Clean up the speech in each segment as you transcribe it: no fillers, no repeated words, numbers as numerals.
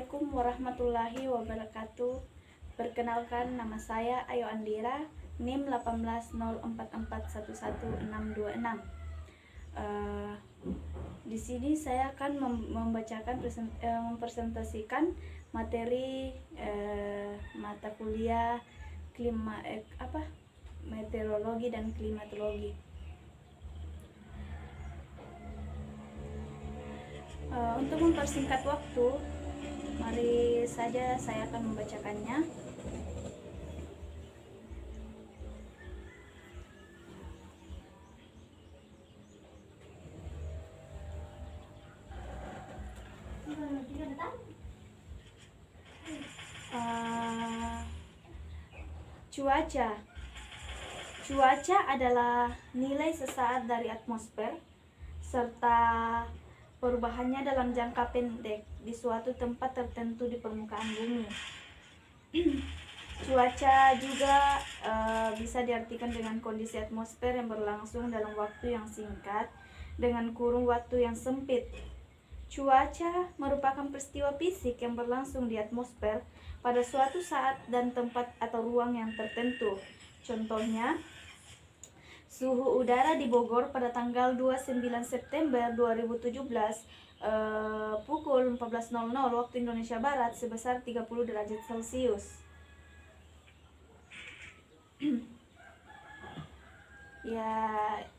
Assalamualaikum warahmatullahi wabarakatuh. Perkenalkan, nama saya Ayu Andira, NIM 18044111626. Di sini saya akan mempresentasikan materi mata kuliah meteorologi dan klimatologi. Untuk mempersingkat waktu, mari saja saya akan membacakannya. Cuaca adalah nilai sesaat dari atmosfer serta perubahannya dalam jangka pendek di suatu tempat tertentu di permukaan bumi. Cuaca juga bisa diartikan dengan kondisi atmosfer yang berlangsung dalam waktu yang singkat dengan kurun waktu yang sempit. Cuaca merupakan peristiwa fisik yang berlangsung di atmosfer pada suatu saat dan tempat atau ruang yang tertentu. Contohnya, suhu udara di Bogor pada tanggal 29 September 2017 pukul 14.00 waktu Indonesia Barat sebesar 30 derajat Celcius.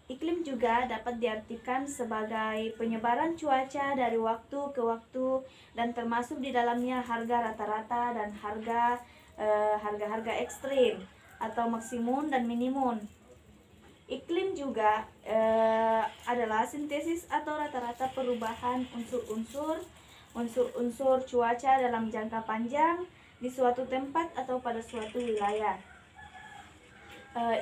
Iklim juga dapat diartikan sebagai penyebaran cuaca dari waktu ke waktu dan termasuk di dalamnya harga rata-rata dan harga ekstrim atau maksimum dan minimum. Iklim juga adalah sintesis atau rata-rata perubahan unsur cuaca dalam jangka panjang di suatu tempat atau pada suatu wilayah.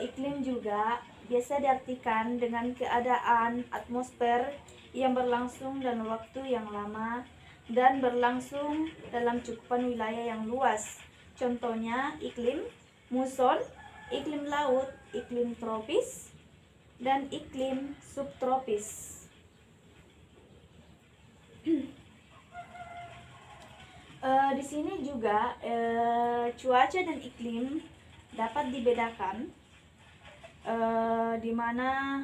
Iklim juga biasa diartikan dengan keadaan atmosfer yang berlangsung dalam waktu yang lama dan berlangsung dalam cakupan wilayah yang luas. Contohnya iklim muson, iklim laut, iklim tropis, dan iklim subtropis. Di sini juga cuaca dan iklim dapat dibedakan, di mana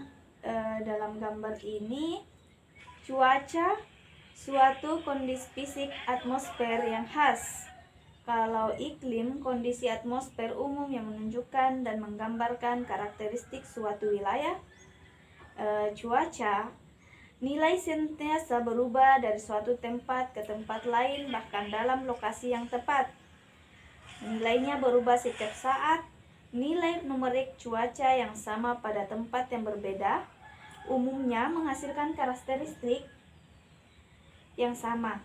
dalam gambar ini cuaca suatu kondisi fisik atmosfer yang khas. Kalau iklim, kondisi atmosfer umum yang menunjukkan dan menggambarkan karakteristik suatu wilayah. Cuaca, nilai sentiasa berubah dari suatu tempat ke tempat lain, bahkan dalam lokasi yang tepat. Nilainya berubah setiap saat. Nilai numerik cuaca yang sama pada tempat yang berbeda umumnya menghasilkan karakteristik yang sama.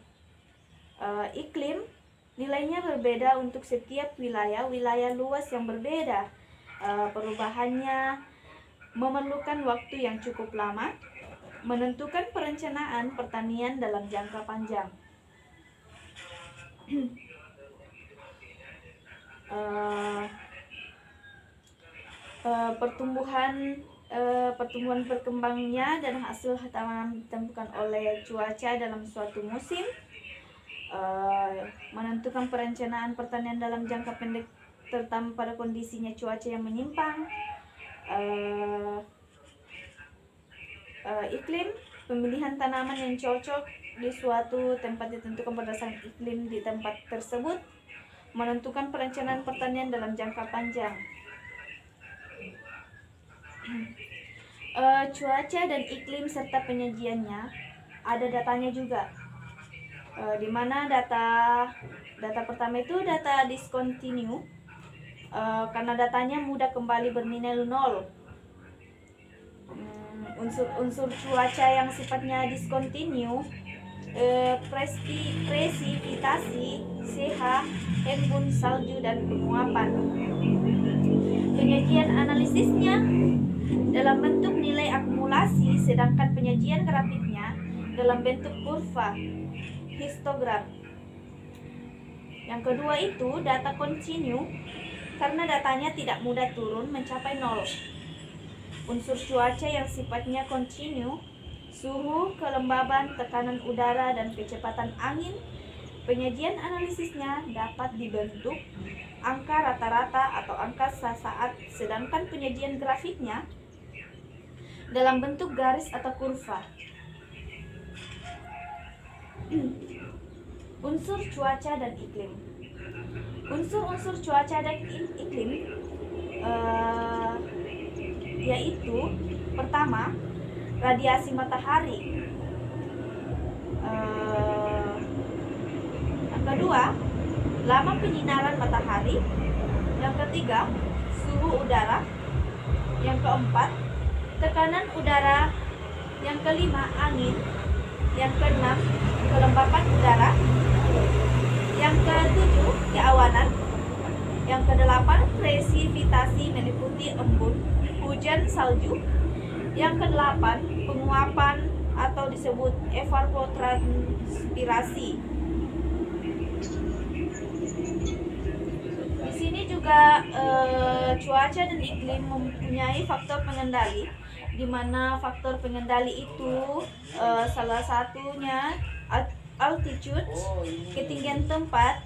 Iklim, nilainya berbeda untuk setiap wilayah luas yang berbeda. Perubahannya memerlukan waktu yang cukup lama, menentukan perencanaan pertanian dalam jangka panjang. Pertumbuhan berkembangnya dan hasil tanam ditentukan oleh cuaca dalam suatu musim. Menentukan perencanaan pertanian dalam jangka pendek terutama pada kondisinya cuaca yang menyimpang. Iklim, pemilihan tanaman yang cocok di suatu tempat ditentukan berdasarkan iklim di tempat tersebut. Menentukan perencanaan pertanian dalam jangka panjang. Cuaca dan iklim serta penyajiannya ada datanya juga, di mana data pertama itu data discontinue, karena datanya mudah kembali bernilai 0. Unsur cuaca yang sifatnya discontinue, presipitasi, CH, embun, salju, dan penguapan. Penyajian analisisnya dalam bentuk nilai akumulasi, sedangkan penyajian grafiknya dalam bentuk kurva histogram. Yang kedua itu data continue, karena datanya tidak mudah turun mencapai 0. Unsur cuaca yang sifatnya continue, suhu, kelembaban, tekanan udara, dan kecepatan angin Penyajian analisisnya dapat dibentuk angka rata-rata atau angka saat, sedangkan penyajian grafiknya dalam bentuk garis atau kurva. Unsur cuaca dan iklim. Unsur-unsur cuaca dan iklim yaitu pertama, radiasi matahari. Yang kedua, lama penyinaran matahari. Yang ketiga, suhu udara. Yang keempat, tekanan udara. Yang kelima, angin. Yang keenam, kelembapan udara. Yang ketujuh, keawanan. Yang kedelapan, presipitasi meliputi embun, hujan salju. Yang kedelapan, penguapan atau disebut evapotranspirasi. Di sini juga cuaca dan iklim mempunyai faktor pengendali, di mana faktor pengendali itu salah satunya altitude, ketinggian tempat.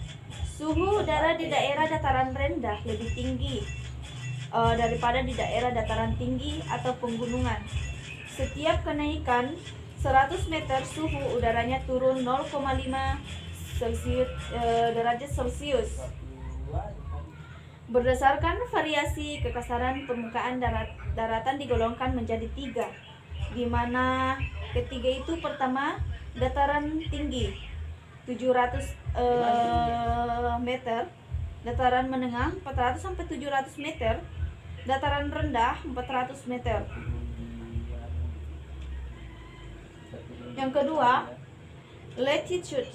Suhu udara di daerah dataran rendah lebih tinggi daripada di daerah dataran tinggi atau pegunungan. Setiap kenaikan 100 meter, suhu udaranya turun 0,5 derajat Celcius. Berdasarkan variasi kekasaran permukaan daratan digolongkan menjadi 3, di mana ketiga itu pertama dataran tinggi 700 meter, dataran menengah 400 sampai 700 meter, dataran rendah 400 meter. Yang kedua, latitude,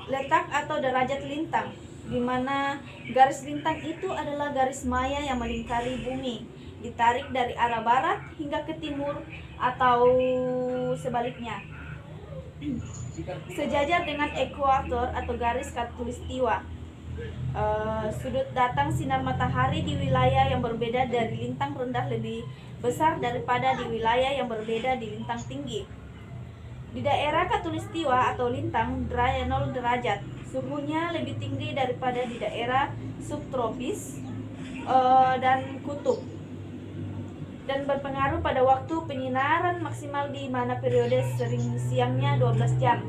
letak atau derajat lintang, di mana garis lintang itu adalah garis maya yang melingkari bumi, ditarik dari arah barat hingga ke timur atau sebaliknya, sejajar dengan ekuator atau garis khatulistiwa. Sudut datang sinar matahari di wilayah yang berbeda dari lintang rendah lebih besar daripada di wilayah yang berbeda di lintang tinggi. Di daerah khatulistiwa atau lintang 0 derajat, suhunya lebih tinggi daripada di daerah subtropis dan kutub, dan berpengaruh pada waktu penyinaran maksimal, di mana periode siangnya 12 jam.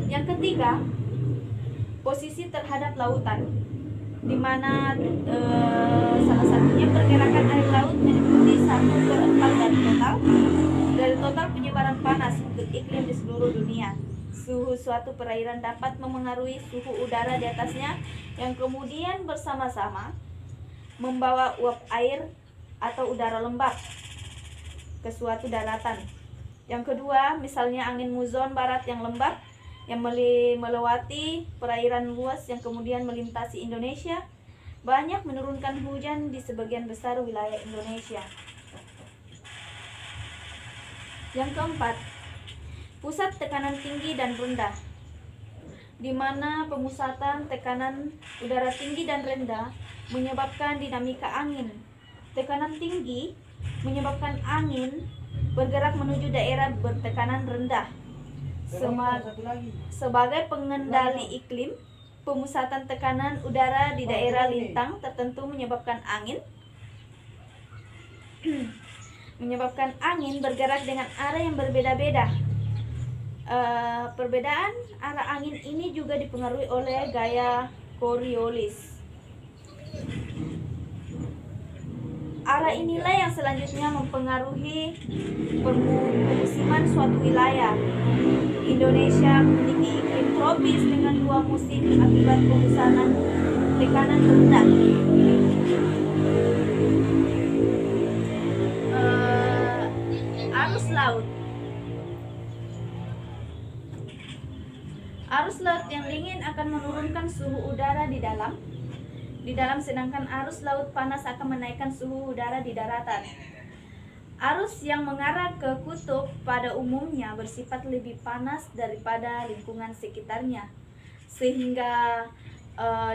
Yang ketiga, posisi terhadap lautan, di mana salah satunya pergerakan air laut meliputi 1/4 dari total penyebaran panas untuk iklim di seluruh dunia. Suhu suatu perairan dapat memengaruhi suhu udara di atasnya, yang kemudian bersama-sama membawa uap air atau udara lembab ke suatu daratan. Yang kedua, misalnya angin muson barat yang lembab yang melewati perairan luas yang kemudian melintasi Indonesia, banyak menurunkan hujan di sebagian besar wilayah Indonesia. Yang keempat, pusat tekanan tinggi dan rendah, di mana pemusatan tekanan udara tinggi dan rendah menyebabkan dinamika angin. Tekanan tinggi menyebabkan angin bergerak menuju daerah bertekanan rendah. Sebagai pengendali iklim, pemusatan tekanan udara di daerah lintang tertentu menyebabkan angin bergerak dengan arah yang berbeda-beda. Perbedaan arah angin ini juga dipengaruhi oleh gaya Coriolis. Arah inilah yang selanjutnya mempengaruhi pemukiman suatu wilayah. Indonesia memiliki iklim tropis dengan 2 musim akibat pemusatan tekanan rendah. Arus laut. Arus laut yang dingin akan menurunkan suhu udara di dalam, sedangkan arus laut panas akan menaikkan suhu udara di daratan. Arus yang mengarah ke kutub pada umumnya bersifat lebih panas daripada lingkungan sekitarnya, sehingga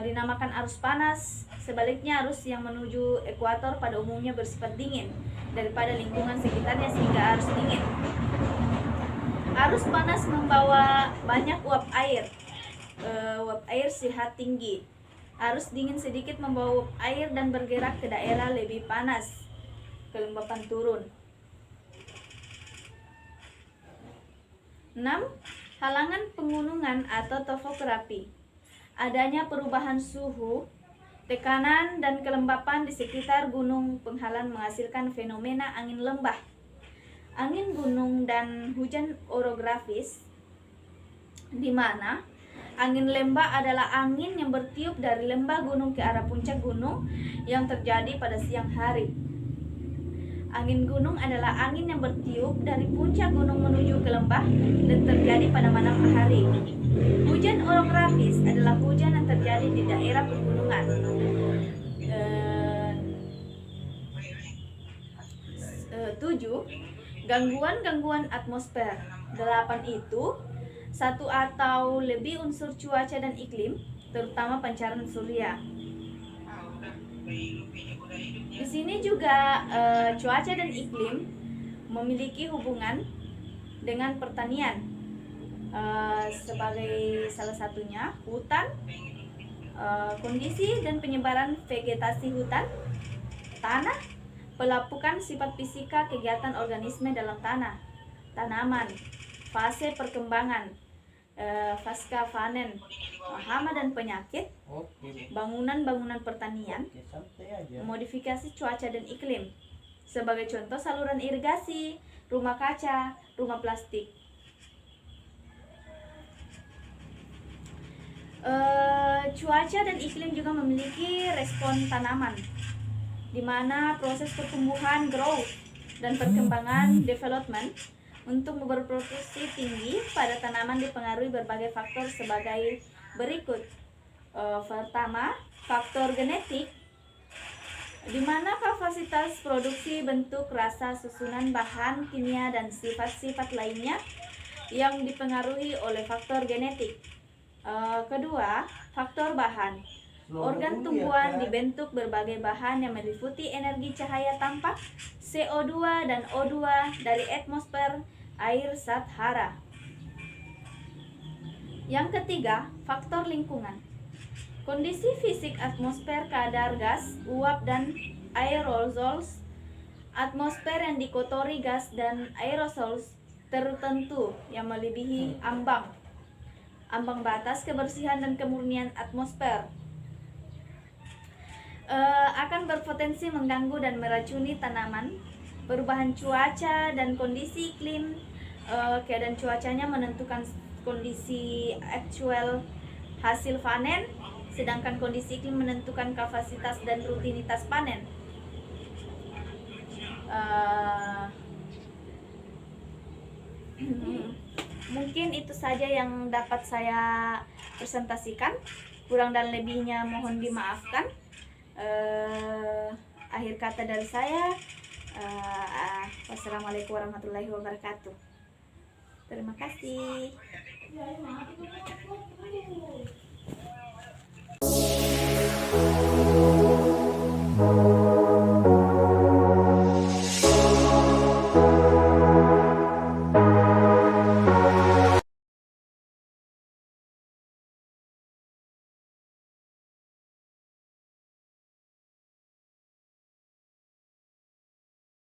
dinamakan arus panas. Sebaliknya, arus yang menuju ekuator pada umumnya bersifat dingin daripada lingkungan sekitarnya, sehingga arus dingin. Arus panas membawa banyak uap air. Uap air CH tinggi. Arus dingin sedikit membawa uap air dan bergerak ke daerah lebih panas. Kelembapan turun. 6. Halangan pegunungan atau topografi. Adanya perubahan suhu, tekanan, dan kelembapan di sekitar gunung penghalang menghasilkan fenomena angin lembah, angin gunung, dan hujan orografis, di mana angin lembah adalah angin yang bertiup dari lembah gunung ke arah puncak gunung yang terjadi pada siang hari. Angin gunung adalah angin yang bertiup dari puncak gunung menuju ke lembah dan terjadi pada malam hari. Hujan orografis adalah hujan yang terjadi di daerah pegunungan. 7. Gangguan-gangguan atmosfer. 8 itu satu atau lebih unsur cuaca dan iklim, terutama pancaran surya. Di sini juga cuaca dan iklim memiliki hubungan dengan pertanian. Sebagai salah satunya hutan, kondisi dan penyebaran vegetasi hutan, tanah, pelapukan sifat fisika kegiatan organisme dalam tanah, tanaman, fase perkembangan, pasca panen, hama dan penyakit, bangunan-bangunan pertanian, modifikasi cuaca dan iklim. Sebagai contoh saluran irigasi, rumah kaca, rumah plastik. Cuaca dan iklim juga memiliki respon tanaman, di mana proses pertumbuhan growth dan perkembangan development untuk berproduksi tinggi pada tanaman dipengaruhi berbagai faktor sebagai berikut. Pertama, faktor genetik, di mana kapasitas produksi, bentuk, rasa, susunan bahan kimia, dan sifat-sifat lainnya yang dipengaruhi oleh faktor genetik. Kedua, faktor bahan. Organ tumbuhan dibentuk berbagai bahan yang meliputi energi cahaya tampak, CO2 dan O2 dari atmosfer air zat hara. Yang ketiga, faktor lingkungan. Kondisi fisik atmosfer, kadar gas, uap, dan aerosols. Atmosfer yang dikotori gas dan aerosols tertentu yang melebihi ambang batas kebersihan dan kemurnian atmosfer akan berpotensi mengganggu dan meracuni tanaman. Perubahan cuaca dan kondisi iklim, keadaan cuacanya menentukan kondisi aktual hasil panen, sedangkan kondisi iklim menentukan kapasitas dan rutinitas panen. Mungkin itu saja yang dapat saya presentasikan. Kurang dan lebihnya mohon dimaafkan. Akhir kata dari saya, wassalamualaikum warahmatullahi wabarakatuh. Terima kasih.